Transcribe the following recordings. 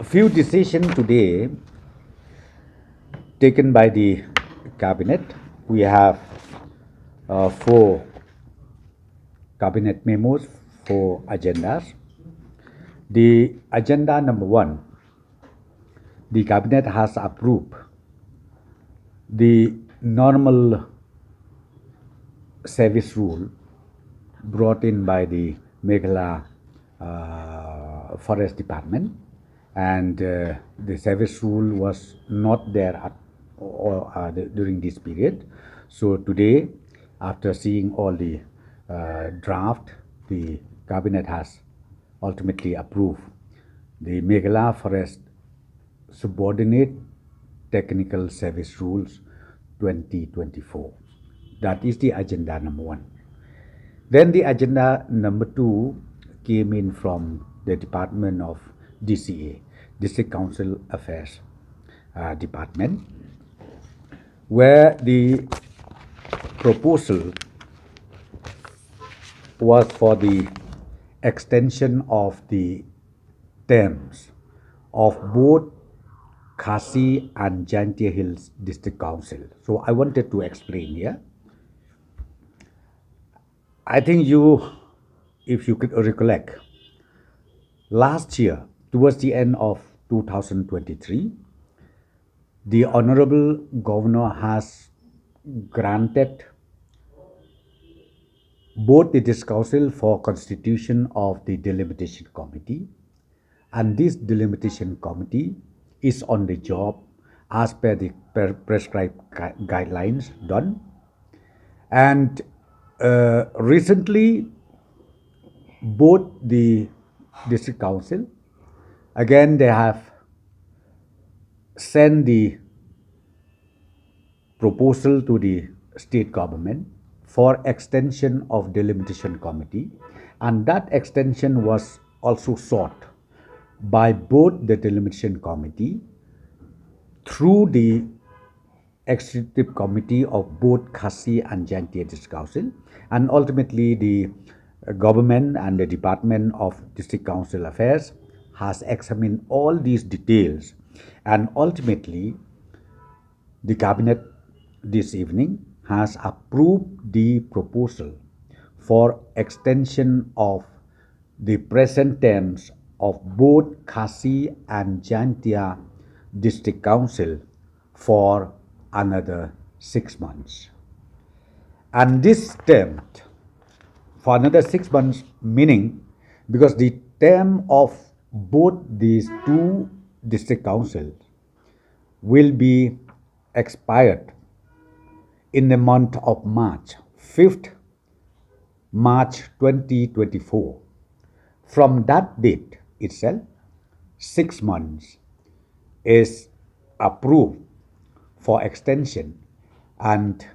few decisions today taken by the cabinet. We have four cabinet memos, four agendas. The agenda number one, the cabinet has approved the normal service rule brought in by the Meghalaya Forest Department, and the service rule was not there during this period. So today, after seeing all the draft, the cabinet has ultimately approved the Meghalaya Forest Subordinate Technical Service Rules 2024. That is the agenda number one. Then the agenda number two came in from the Department of DCA, District Council Affairs Department, where the proposal was for the extension of the terms of both Khasi and Jaintia Hills District Council. So I wanted to explain here. I think if you could recollect, last year, towards the end of 2023, the Honorable Governor has granted both the District Council for constitution of the Delimitation Committee, and this Delimitation Committee is on the job as per the prescribed guidelines done. And recently, both the District Council, again they have sent the proposal to the state government for extension of Delimitation Committee, and that extension was also sought by both the Delimitation Committee through the Executive Committee of both Khasi and Jaintia District Council, and ultimately the government and the Department of District Council Affairs has examined all these details, and ultimately the cabinet this evening has approved the proposal for extension of the present terms of both Khasi and Jaintia District Council for another 6 months. And this term for another 6 months, meaning because the term of both these two district councils will be expired in the month of March, 5th March 2024. From that date itself, 6 months is approved for extension, and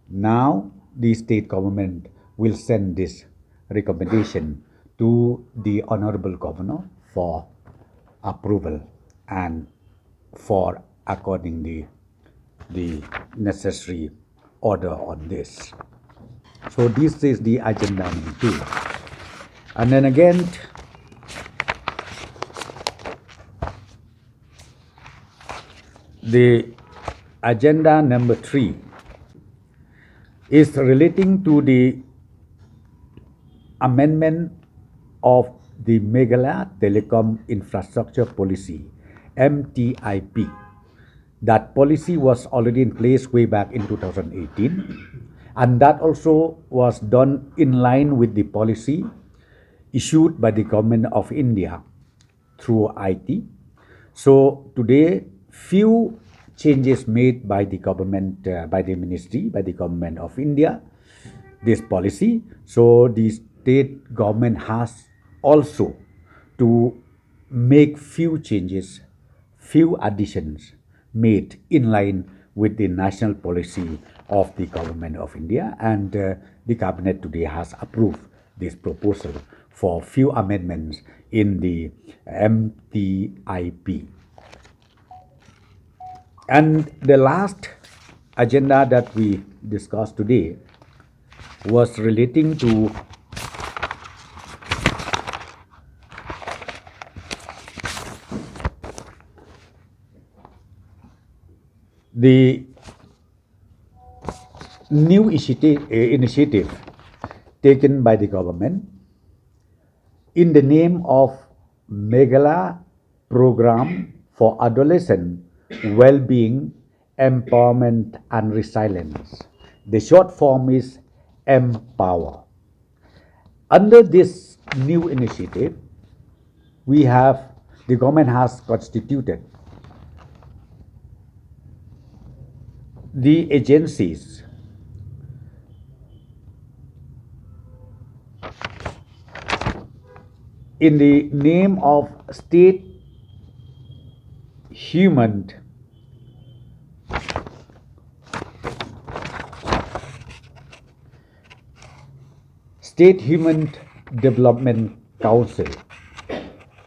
now the state government will send this recommendation to the Honorable Governor for approval and for according the necessary order on this. So this is the agenda number two. And then again, the agenda number three is relating to the amendment of the Meghalaya Telecom Infrastructure Policy, MTIP. That policy was already in place way back in 2018, and that also was done in line with the policy issued by the Government of India through IT. So today, few changes made by the government, by the ministry, by the Government of India, this policy. So the state government has also to make few changes, few additions made in line with the national policy of the Government of India, and the cabinet today has approved this proposal for few amendments in the MTIP. And the last agenda that we discussed today was relating to The new initiative taken by the government in the name of Meghalaya Program for Adolescent Well-being, Empowerment and Resilience. The short form is Empower. Under this new initiative, the government has constituted the agencies in the name of State Human Development Council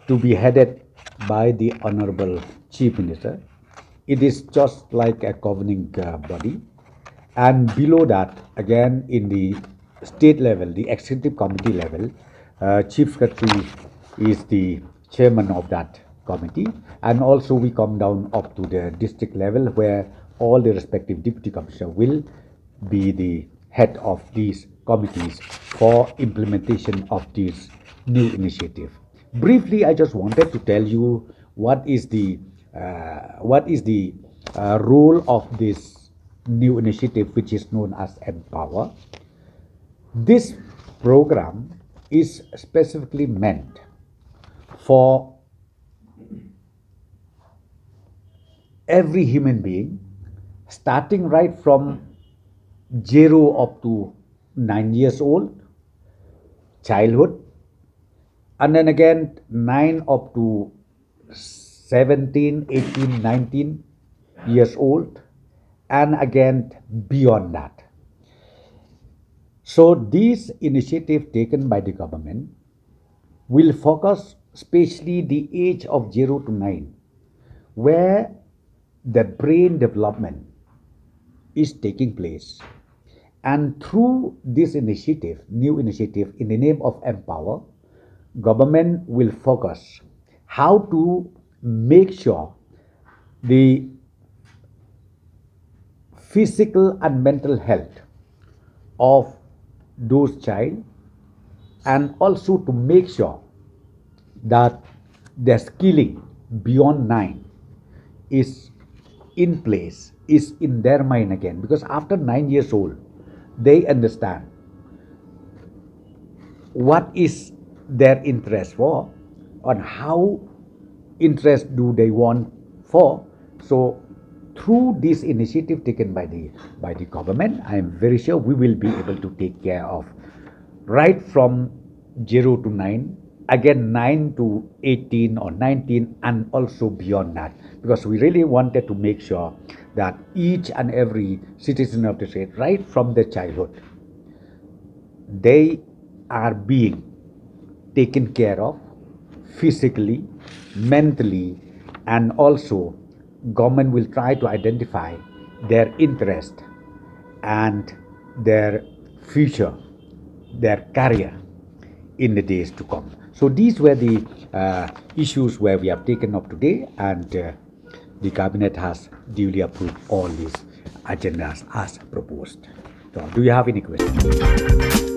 to be headed by the Honorable Chief Minister. It is just like a governing body, and below that, again in the state level, the executive committee level, Chief Secretary is the chairman of that committee, and also we come down up to the district level where all the respective deputy commissioner will be the head of these committees for implementation of this new initiative. Briefly, I just wanted to tell you what is the role of this new initiative, which is known as Empower. This program is specifically meant for every human being, starting right from 0 up to 9 years old, childhood, and then again 9 up to 17, 18, 19 years old, and again beyond that. So this initiative taken by the government will focus especially the age of 0 to 9, where the brain development is taking place. And through this initiative, new initiative in the name of Empower, government will focus how to make sure the physical and mental health of those child, and also to make sure that their skilling beyond 9 is in place, is in their mind again, because after 9 years old they understand what is their interest for, and how interest do they want for. So through this initiative taken by the government, I am very sure we will be able to take care of right from 0 to 9, again 9 to 18 or 19, and also beyond that, because we really wanted to make sure that each and every citizen of the state, right from their childhood, they are being taken care of physically, mentally, and also government will try to identify their interest and their future, their career in the days to come. So these were the issues where we have taken up today, and the cabinet has duly approved all these agendas as proposed. So do you have any questions?